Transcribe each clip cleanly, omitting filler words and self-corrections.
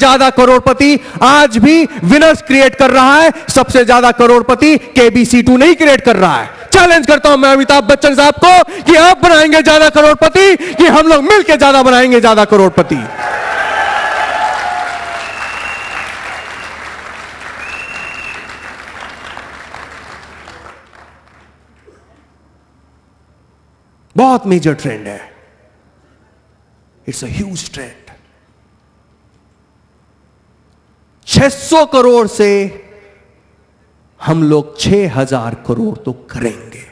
ज्यादा करोड़पति आज भी विनर्स क्रिएट कर रहा है, सबसे ज्यादा करोड़पति केबीसी2 नहीं क्रिएट कर रहा है। चैलेंज करता हूं मैं अमिताभ बच्चन साहब को कि आप बनाएंगे ज्यादा करोड़पति कि हम लोग मिलकर ज्यादा बनाएंगे ज्यादा करोड़पति। बहुत मेजर ट्रेंड है, it's a huge trend. 600 crore से हम लोग 6000 करोड़ तो करेंगे।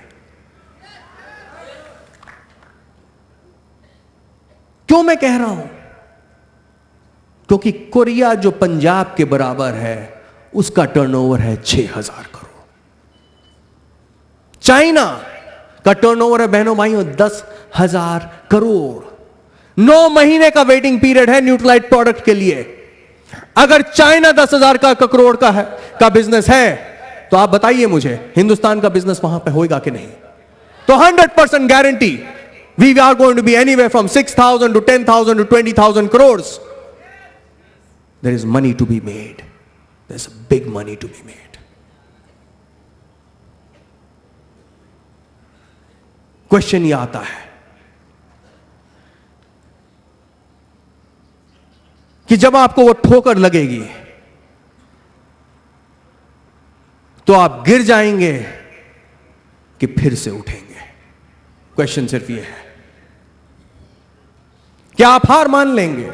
क्यों मैं कह रहा हूं? क्योंकि कोरिया जो पंजाब के बराबर है उसका टर्नओवर है 6000 करोड़। चाइना का टर्नओवर है बहनों भाइयों 10,000 करोड़। 9 महीने का वेटिंग पीरियड है न्यूट्रलाइट प्रोडक्ट के लिए। अगर चाइना 10,000 करोड़ का बिजनेस है तो आप बताइए मुझे हिंदुस्तान का बिजनेस वहां पे होएगा कि नहीं? तो 100% guarantee we are going to be anywhere from 6,000 to 10,000 to 20,000 crores. There is money to be made. There's a big money to be made. Question ये आता है कि जब आपको वो ठोकर लगेगी तो आप गिर जाएंगे कि फिर से उठेंगे? क्वेश्चन सिर्फ ये है, क्या आप हार मान लेंगे?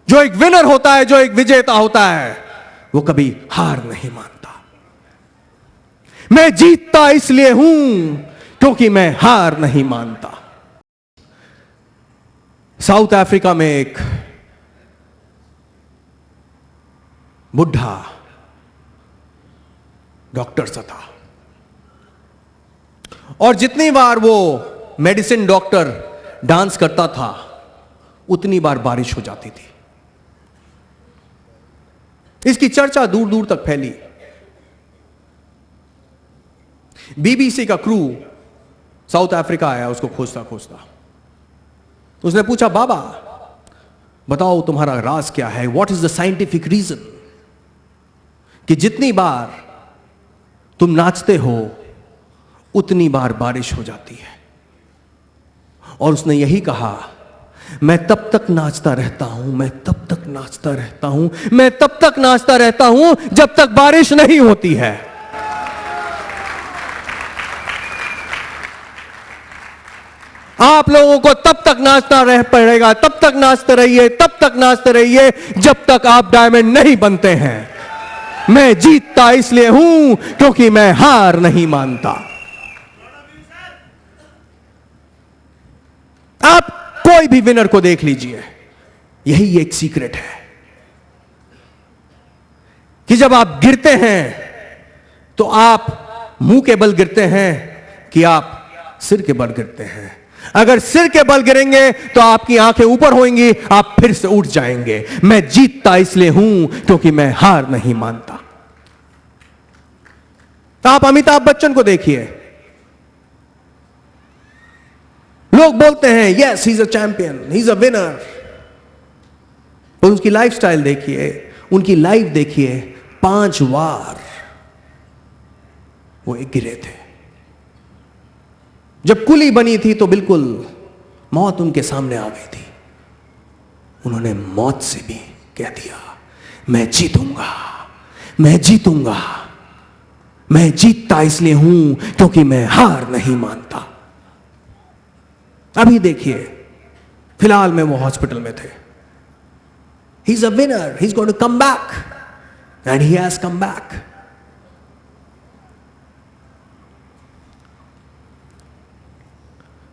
जो एक विनर होता है, जो एक विजेता होता है, वो कभी हार नहीं मानता। मैं जीतता इसलिए हूं क्योंकि मैं हार नहीं मानता। साउथ अफ्रीका में एक बुढ़ा डॉक्टर सा था और जितनी बार वो मेडिसिन डॉक्टर डांस करता था उतनी बार बारिश हो जाती थी। इसकी चर्चा दूर दूर तक फैली। बीबीसी का क्रू साउथ अफ्रीका आया उसको खोजता खोजता। उसने पूछा, बाबा बताओ तुम्हारा राज क्या है? What is the scientific reason कि जितनी बार तुम नाचते हो उतनी बार बारिश हो जाती है? और उसने यही कहा, मैं तब तक नाचता रहता हूं, मैं तब तक नाचता रहता हूं, मैं तब तक नाचता रहता हूं जब तक बारिश नहीं होती है। आप लोगों को तब तक नाचना रह पड़ेगा, तब तक नाचते रहिए, तब तक नाचते रहिए जब तक आप डायमंड नहीं बनते हैं। मैं जीतता इसलिए हूं क्योंकि मैं हार नहीं मानता। आप कोई भी विनर को देख लीजिए, यही एक सीक्रेट है कि जब आप गिरते हैं तो आप मुंह के बल गिरते हैं कि आप सिर के बल गिरते हैं। अगर सिर के बल गिरेंगे तो आपकी आंखें ऊपर होंगी, आप फिर से उठ जाएंगे। मैं जीतता इसलिए हूं क्योंकि मैं हार नहीं मानता। तो आप अमिताभ बच्चन को देखिए, लोग बोलते हैं yes he is a champion, he is a winner, और उसकी लाइफस्टाइल देखिए, उनकी लाइफ देखिए। 5 बार वो गिरे थे। जब कुली बनी थी तो बिल्कुल मौत उनके सामने आ गई थी। उन्होंने मौत से भी कह दिया, मैं जीतूंगा, मैं जीतूंगा, मैं जीतता इसलिए हूं क्योंकि मैं हार नहीं मानता। अभी देखिए, फिलहाल में वो हॉस्पिटल में थे। He is a winner, he is going to come back and he has come back.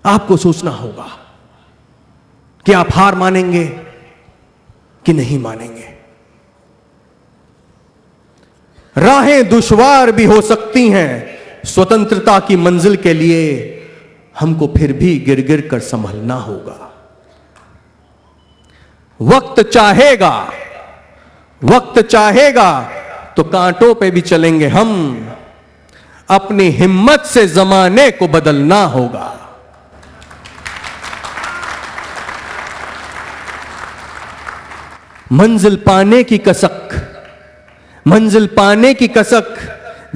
आपको सोचना होगा कि आप हार मानेंगे कि नहीं मानेंगे। राहें दुश्वार भी हो सकती हैं स्वतंत्रता की मंजिल के लिए, हमको फिर भी गिर गिर कर संभलना होगा। वक्त चाहेगा, वक्त चाहेगा तो कांटों पे भी चलेंगे हम, अपनी हिम्मत से जमाने को बदलना होगा। मंजिल पाने की कसक, मंजिल पाने की कसक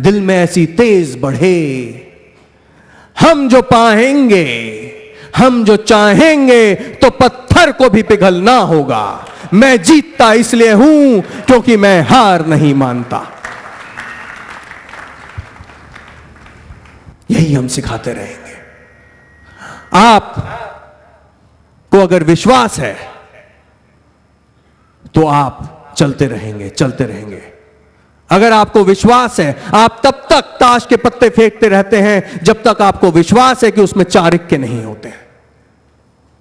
दिल में ऐसी तेज बढ़े, हम जो पाएंगे, हम जो चाहेंगे तो पत्थर को भी पिघलना होगा। मैं जीतता इसलिए हूं क्योंकि मैं हार नहीं मानता। यही हम सिखाते रहेंगे। आप को अगर विश्वास है तो आप चलते रहेंगे, चलते रहेंगे। अगर आपको विश्वास है, आप तब तक ताश के पत्ते फेंकते रहते हैं जब तक आपको विश्वास है कि उसमें चाणक्य नहीं होते हैं।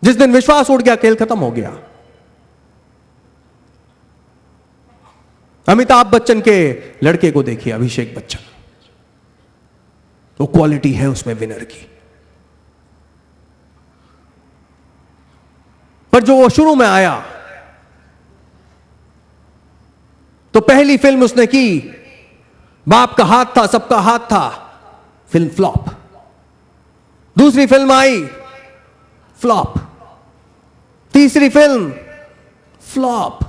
जिस दिन विश्वास उड़ गया, खेल खत्म हो गया। अमिताभ बच्चन के लड़के को देखिए, अभिषेक बच्चन, वो क्वालिटी है उसमें विनर की। पर जो वो शुरू में आया तो पहली फिल्म उसने की, बाप का हाथ था, सबका हाथ था, फिल्म फ्लॉप। दूसरी फिल्म आई, फ्लॉप। तीसरी फिल्म फ्लॉप।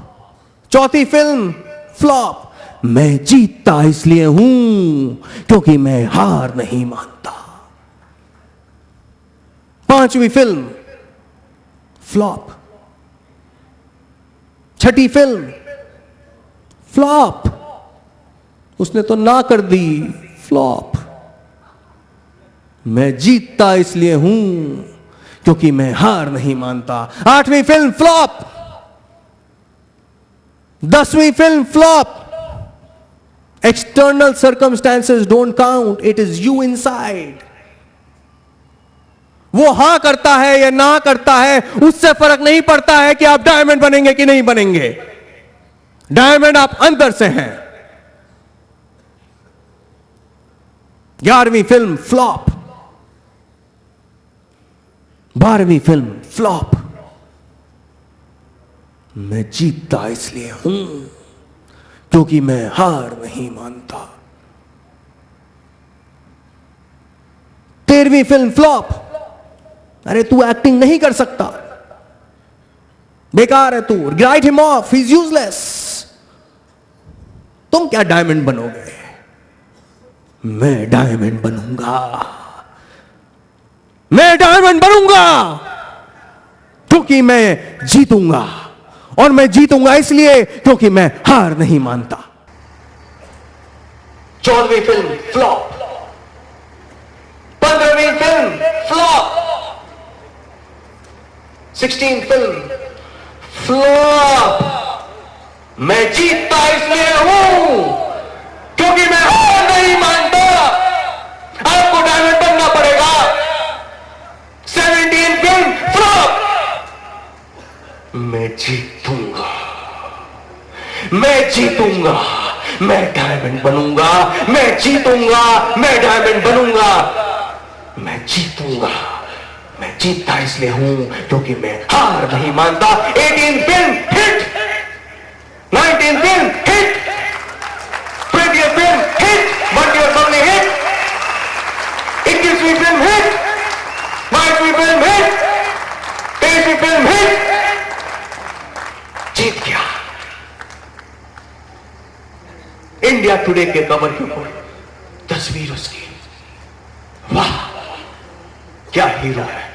चौथी फिल्म फ्लॉप। मैं जीतता इसलिए हूं क्योंकि मैं हार नहीं मानता। पांचवी फिल्म फ्लॉप। छठी फिल्म फ्लॉप। उसने तो ना कर दी, फ्लॉप। मैं जीतता इसलिए हूं क्योंकि मैं हार नहीं मानता। आठवीं फिल्म फ्लॉप। 10वीं film flop. External circumstances don't count, it is you inside. वो हां करता है या ना करता है, उससे फर्क नहीं पड़ता है कि आप डायमंड बनेंगे कि नहीं बनेंगे। डायमंड आप अंदर से हैं। 11वीं फिल्म फ्लॉप। 12वीं फिल्म फ्लॉप। मैं जीतता इसलिए हूं क्योंकि मैं हार नहीं मानता। 13वीं फिल्म फ्लॉप। अरे तू एक्टिंग नहीं कर सकता, बेकार है तू, right him of, he is useless. तुम क्या डायमंड बनोगे? मैं डायमंड बनूंगा। मैं डायमंड बनूंगा क्योंकि मैं जीतूंगा, और मैं जीतूंगा इसलिए क्योंकि मैं हार नहीं मानता। 14वीं फिल्म फ्लॉप। 15वीं film flop. 16th film flop. मैं जीतता इसलिए हूं क्योंकि मैं हार नहीं मानता। आपको डायमंड बनना पड़ेगा। 17th film flop. मैं जीतूंगा, मैं जीतूंगा, मैं डायमंड बनूंगा। मैं जीतूंगा, मैं डायमंड बनूंगा। मैं जीतूंगा, मैं जीतता इसलिए हूं क्योंकि मैं हार नहीं मानता। 18th film hit. 19th film hit. 20th film hit. 1 year only hit. 21वीं फिल्म हिट। 22वीं फिल्म हिट। 23वीं फिल्म हिट। जीत गया। इंडिया टुडे के कवर के ऊपर तस्वीर उसकी। वाह, क्या हीरो है।